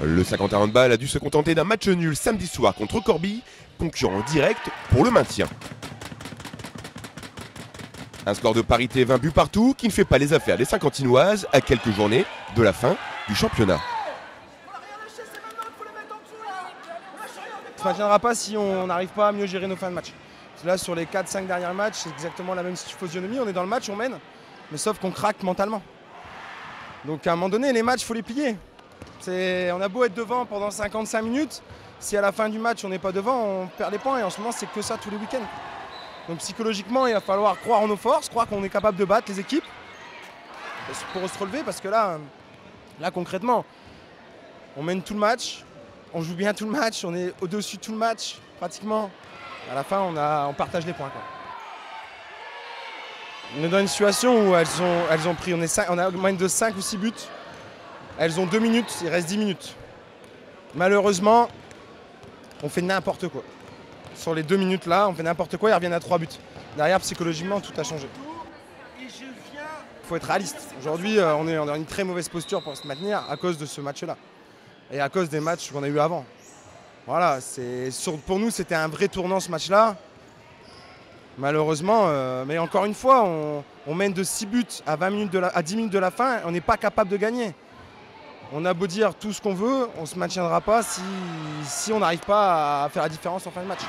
Le Saint-Quentin Handball a dû se contenter d'un match nul samedi soir contre Corbie, concurrent direct pour le maintien. Un score de parité 20 buts partout qui ne fait pas les affaires des Saint-Quentinoises à quelques journées de la fin du championnat. Ça ne tiendra pas si on n'arrive pas à mieux gérer nos fins de match. Là, sur les 4-5 derniers matchs, c'est exactement la même physionomie. On est dans le match, on mène, mais sauf qu'on craque mentalement. Donc à un moment donné, les matchs, il faut les plier. On a beau être devant pendant 55 minutes, si à la fin du match on n'est pas devant, on perd les points et en ce moment c'est que ça tous les week-ends. Donc psychologiquement, il va falloir croire en nos forces, croire qu'on est capable de battre les équipes pour se relever parce que là concrètement, on mène tout le match, on joue bien tout le match, on est au-dessus de tout le match pratiquement. À la fin, on partage les points, quoi. On est dans une situation où elles ont pris, on a moins de 5 ou 6 buts. Elles ont 2 minutes, il reste 10 minutes. Malheureusement, on fait n'importe quoi. Sur les 2 minutes là, on fait n'importe quoi, ils reviennent à 3 buts. Derrière, psychologiquement, tout a changé. Il faut être réaliste. Aujourd'hui, on est dans une très mauvaise posture pour se maintenir à cause de ce match-là. Et à cause des matchs qu'on a eu avant. Voilà, pour nous, c'était un vrai tournant ce match-là. Malheureusement, mais encore une fois, on mène de 6 buts à 10 minutes de la fin, on n'est pas capable de gagner. On a beau dire tout ce qu'on veut, on ne se maintiendra pas si on n'arrive pas à faire la différence en fin de match.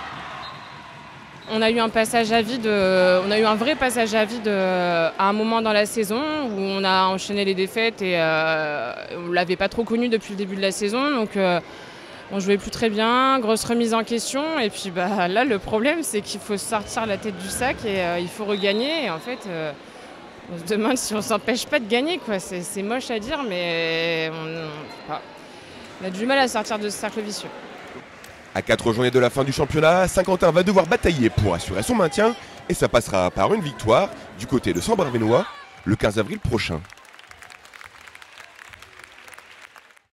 On a eu un passage à vide, on a eu un vrai passage à vide à un moment dans la saison où on a enchaîné les défaites et on ne l'avait pas trop connu depuis le début de la saison. Donc on jouait plus très bien, grosse remise en question. Et puis là, le problème, c'est qu'il faut sortir la tête du sac et il faut regagner. Et en fait, on se demande si on ne s'empêche pas de gagner, quoi. C'est moche à dire, mais on a du mal à sortir de ce cercle vicieux. À 4 journées de la fin du championnat, Saint-Quentin va devoir batailler pour assurer son maintien et ça passera par une victoire du côté de Sambre-Avesnois le 15 avril prochain.